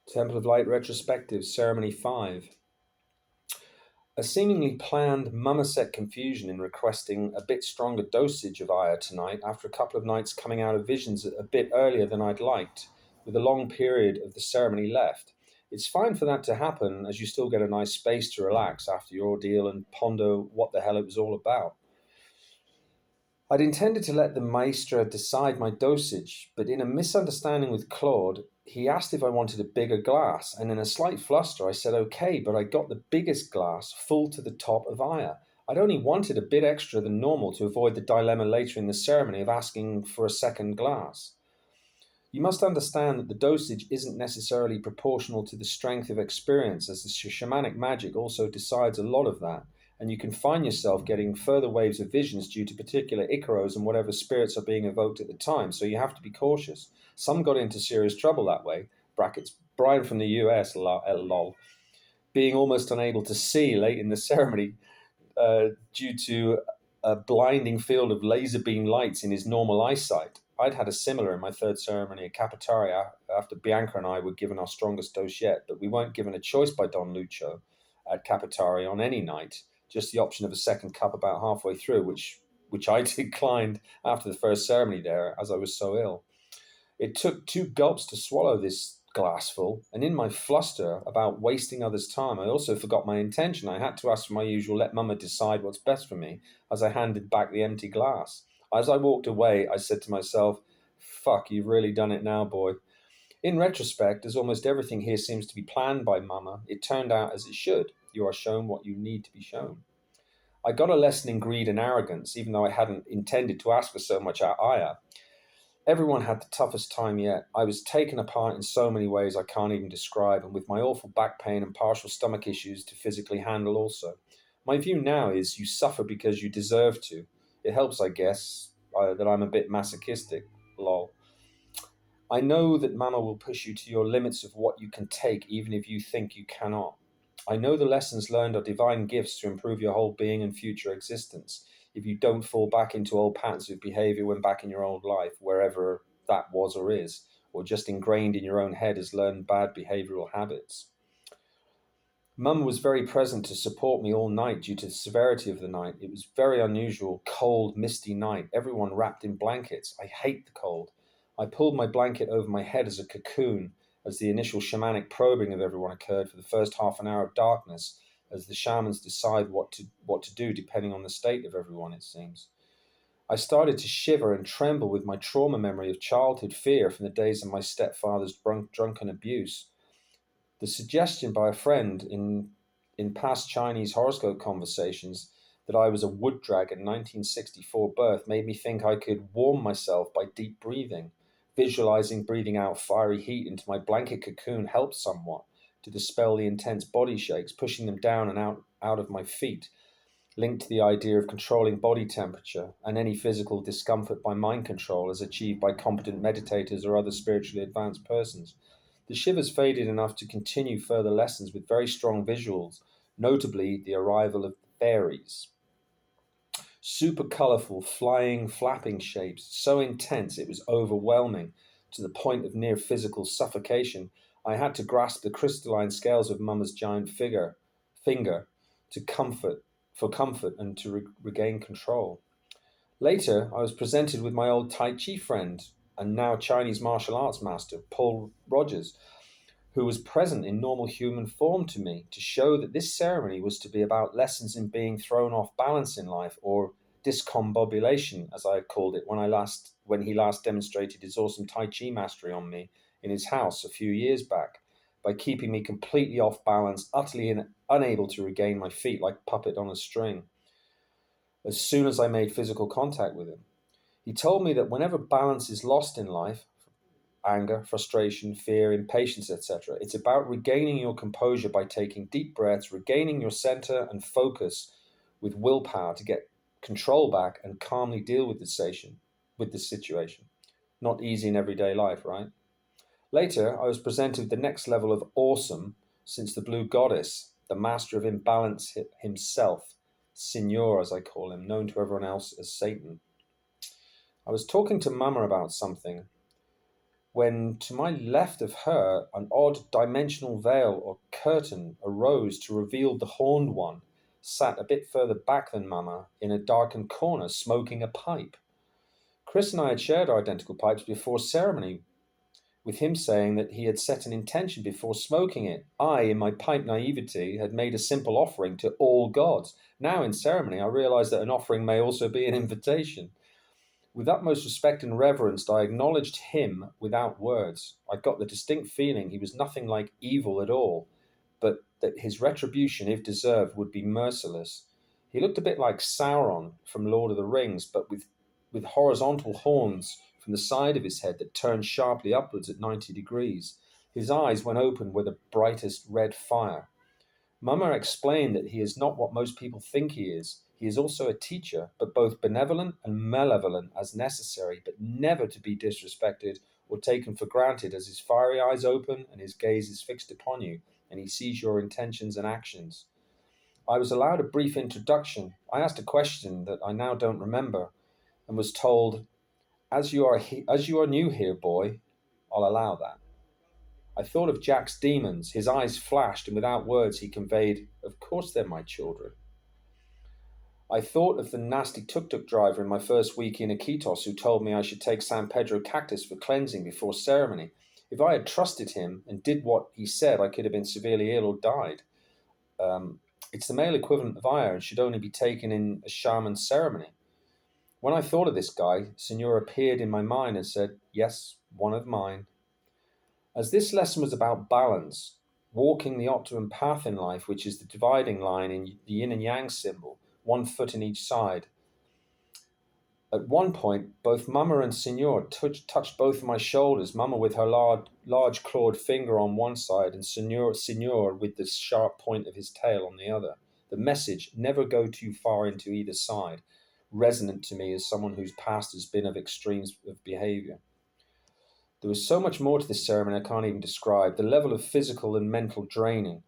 Temple of Light Retrospective, Ceremony 5. A seemingly planned mumma-set confusion in requesting a bit stronger dosage of Aya tonight after a couple of nights coming out of visions a bit earlier than I'd liked, with a long period of the ceremony left. It's fine for that to happen, as you still get a nice space to relax after your ordeal and ponder what the hell it was all about. I'd intended to let the maestra decide my dosage, but in a misunderstanding with Claude, he asked if I wanted a bigger glass, and in a slight fluster I said okay, but I got the biggest glass full to the top of Aya. I'd only wanted a bit extra than normal to avoid the dilemma later in the ceremony of asking for a second glass. You must understand that the dosage isn't necessarily proportional to the strength of experience, as the shamanic magic also decides a lot of that, and you can find yourself getting further waves of visions due to particular Icaros and whatever spirits are being evoked at the time, so you have to be cautious. Some got into serious trouble that way, brackets, Brian from the US, lol, being almost unable to see late in the ceremony due to a blinding field of laser beam lights in his normal eyesight. I'd had a similar in my third ceremony at Capitaria after Bianca and I were given our strongest dose yet, but we weren't given a choice by Don Lucio at Capitaria on any night, just the option of a second cup about halfway through, which I declined after the first ceremony there, as I was so ill. It took 2 gulps to swallow this glassful, and in my fluster about wasting others' time, I also forgot my intention. I had to ask for my usual let Mama decide what's best for me as I handed back the empty glass. As I walked away, I said to myself, fuck, you've really done it now, boy. In retrospect, as almost everything here seems to be planned by Mama, it turned out as it should. You are shown what you need to be shown. I got a lesson in greed and arrogance, even though I hadn't intended to ask for so much at Aya. Everyone had the toughest time yet. I was taken apart in so many ways I can't even describe, and with my awful back pain and partial stomach issues to physically handle also. My view now is you suffer because you deserve to. It helps, I guess, that I'm a bit masochistic. Lol. I know that Mama will push you to your limits of what you can take, even if you think you cannot. I know the lessons learned are divine gifts to improve your whole being and future existence, if you don't fall back into old patterns of behavior when back in your old life, wherever that was or is, or just ingrained in your own head as learned bad behavioral habits. Mum was very present to support me all night due to the severity of the night. It was very unusual, cold, misty night, everyone wrapped in blankets. I hate the cold. I pulled my blanket over my head as a cocoon as the initial shamanic probing of everyone occurred for the first half an hour of darkness, as the shamans decide what to do depending on the state of everyone, it seems. I started to shiver and tremble with my trauma memory of childhood fear from the days of my stepfather's drunken abuse. The suggestion by a friend in past Chinese horoscope conversations that I was a wood dragon 1964 birth made me think I could warm myself by deep breathing. Visualizing breathing out fiery heat into my blanket cocoon helped somewhat to dispel the intense body shakes, pushing them down and out of my feet, linked to the idea of controlling body temperature and any physical discomfort by mind control as achieved by competent meditators or other spiritually advanced persons. The shivers faded enough to continue further lessons with very strong visuals, notably the arrival of fairies. Super colourful, flying, flapping shapes, so intense it was overwhelming, to the point of near physical suffocation. I had to grasp the crystalline scales of Mama's giant finger to comfort and to regain control. Later, I was presented with my old Tai Chi friend and now Chinese martial arts master, Paul Rogers, who was present in normal human form to me to show that this ceremony was to be about lessons in being thrown off balance in life, or discombobulation, as I had called it when he last demonstrated his awesome Tai Chi mastery on me in his house a few years back, by keeping me completely off balance, utterly unable to regain my feet like a puppet on a string, as soon as I made physical contact with him. He told me that whenever balance is lost in life, anger, frustration, fear, impatience, etc., it's about regaining your composure by taking deep breaths, regaining your center and focus with willpower to get control back and calmly deal with the situation. Not easy in everyday life, right? Later, I was presented with the next level of awesome since the Blue Goddess, the master of imbalance himself, Signor as I call him, known to everyone else as Satan. I was talking to Mama about something, when to my left of her an odd dimensional veil or curtain arose to reveal the horned one, sat a bit further back than Mama in a darkened corner smoking a pipe. Chris and I had shared our identical pipes before ceremony, with him saying that he had set an intention before smoking it. I, in my pipe naivety, had made a simple offering to all gods. Now, in ceremony, I realized that an offering may also be an invitation. With utmost respect and reverence, I acknowledged him without words. I got the distinct feeling he was nothing like evil at all, but that his retribution, if deserved, would be merciless. He looked a bit like Sauron from Lord of the Rings, but with horizontal horns from the side of his head that turned sharply upwards at 90 degrees. His eyes, when open, were the brightest red fire. Mama explained that he is not what most people think he is. He is also a teacher, but both benevolent and malevolent as necessary, but never to be disrespected or taken for granted, as his fiery eyes open and his gaze is fixed upon you, and he sees your intentions and actions. I was allowed a brief introduction. I asked a question that I now don't remember, and was told, as you are new here, boy, I'll allow that. I thought of Jack's demons. His eyes flashed, and without words he conveyed, "Of course they're my children." I thought of the nasty tuk-tuk driver in my first week in Iquitos who told me I should take San Pedro cactus for cleansing before ceremony. If I had trusted him and did what he said, I could have been severely ill or died. It's the male equivalent of ire and should only be taken in a shaman ceremony. When I thought of this guy, Senor appeared in my mind and said, "Yes, one of mine." As this lesson was about balance, walking the optimum path in life, which is the dividing line in the yin and yang symbol, one foot in each side. At one point, both Mama and Senor touched both of my shoulders, Mama with her large clawed finger on one side, and Senor with the sharp point of his tail on the other. The message, "never go too far into either side," resonant to me as someone whose past has been of extremes of behavior. There was so much more to this ceremony I can't even describe. The level of physical and mental draining.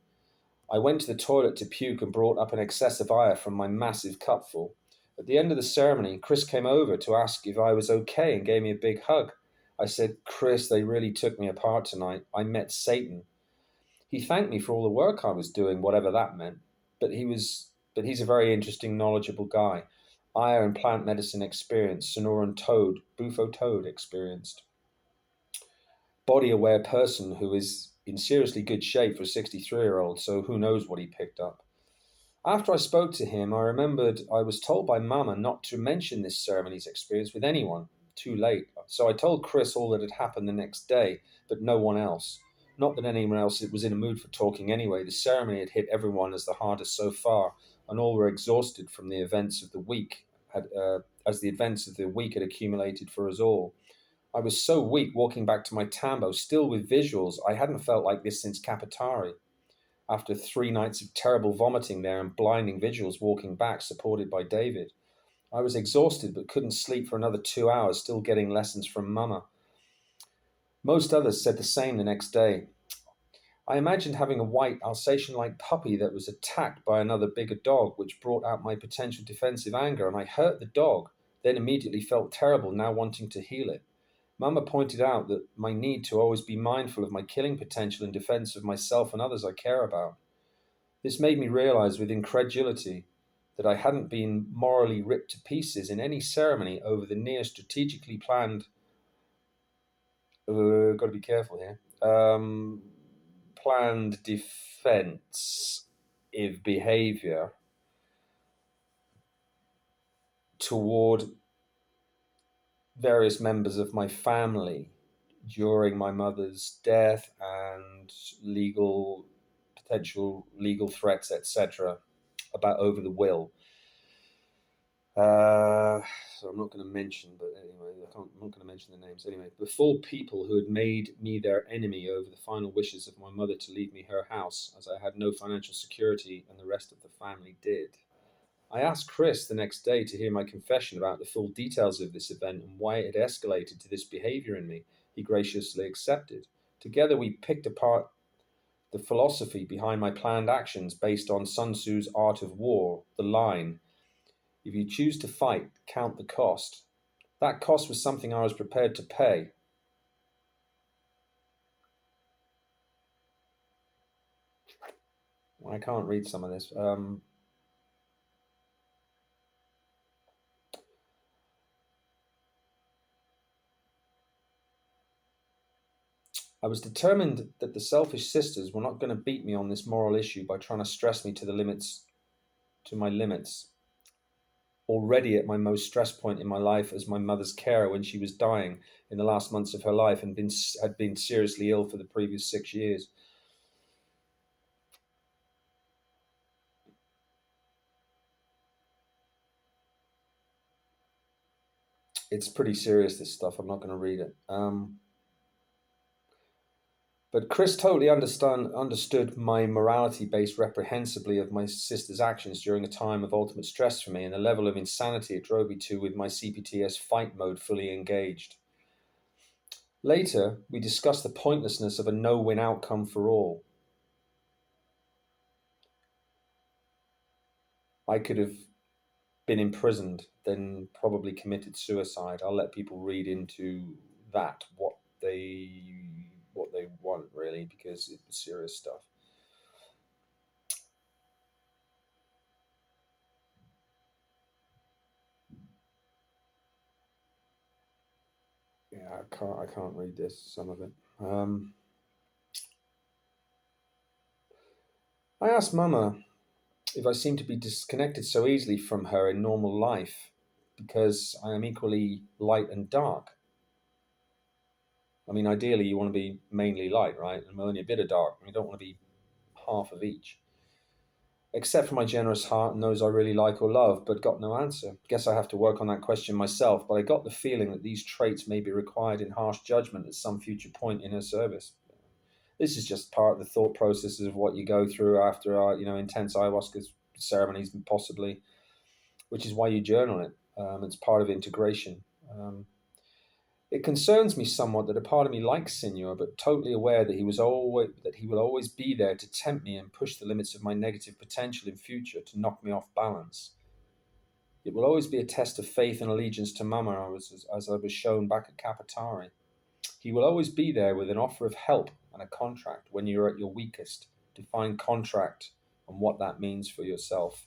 I went to the toilet to puke and brought up an excess of ire from my massive cupful. At the end of the ceremony, Chris came over to ask if I was okay and gave me a big hug. I said, "Chris, they really took me apart tonight. I met Satan." He thanked me for all the work I was doing, whatever that meant. But he's a very interesting, knowledgeable guy. Ire and plant medicine experience, Sonoran toad, Bufo toad experienced. Body-aware person who is in seriously good shape for a 63-year-old, so who knows what he picked up. After I spoke to him, I remembered I was told by Mama not to mention this ceremony's experience with anyone. Too late. So I told Chris all that had happened the next day, but no one else. Not that anyone else was in a mood for talking anyway. The ceremony had hit everyone as the hardest so far, and all were exhausted from the events of the week, as the events of the week had accumulated for us all. I was so weak walking back to my tambo, still with visuals. I hadn't felt like this since Kapatari. After 3 nights of terrible vomiting there and blinding vigils walking back, supported by David. I was exhausted but couldn't sleep for another 2 hours, still getting lessons from Mama. Most others said the same the next day. I imagined having a white Alsatian-like puppy that was attacked by another bigger dog, which brought out my potential defensive anger, and I hurt the dog, then immediately felt terrible, now wanting to heal it. Mama pointed out that my need to always be mindful of my killing potential in defense of myself and others I care about. This made me realize with incredulity that I hadn't been morally ripped to pieces in any ceremony over the near strategically planned, got to be careful here, planned defensive behavior toward various members of my family during my mother's death and potential legal threats, etc., about over the will. So I'm not going to mention, but anyway, I'm not going to mention the names. Anyway, before people who had made me their enemy over the final wishes of my mother to leave me her house, as I had no financial security and the rest of the family did. I asked Chris the next day to hear my confession about the full details of this event and why it had escalated to this behavior in me. He graciously accepted. Together we picked apart the philosophy behind my planned actions based on Sun Tzu's Art of War, the line, "If you choose to fight, count the cost." That cost was something I was prepared to pay. I can't read some of this. I was determined that the selfish sisters were not going to beat me on this moral issue by trying to stress me to the limits, to my limits. Already at my most stress point in my life as my mother's carer when she was dying in the last months of her life and had been seriously ill for the previous 6 years. It's pretty serious, this stuff. I'm not going to read it. But Chris totally understood my morality based reprehensibly of my sister's actions during a time of ultimate stress for me and the level of insanity it drove me to with my CPTS fight mode fully engaged. Later, we discussed the pointlessness of a no win outcome for all. I could have been imprisoned, then probably committed suicide. I'll let people read into that what they want really, because it's serious stuff. Yeah, I can't read this. Some of it. I asked Mama if I seem to be disconnected so easily from her in normal life because I am equally light and dark. I mean, ideally, you want to be mainly light, right? And only a bit of dark. You don't want to be half of each. Except for my generous heart and those I really like or love, but got no answer. Guess I have to work on that question myself, but I got the feeling that these traits may be required in harsh judgment at some future point in her service. This is just part of the thought processes of what you go through after intense ayahuasca ceremonies, possibly, which is why you journal it. It's part of integration. It concerns me somewhat that a part of me likes Signor, but totally aware that he will always be there to tempt me and push the limits of my negative potential in future to knock me off balance. It will always be a test of faith and allegiance to Mama, as I was shown back at Kapatari. He will always be there with an offer of help and a contract when you're at your weakest. Define contract and what that means for yourself.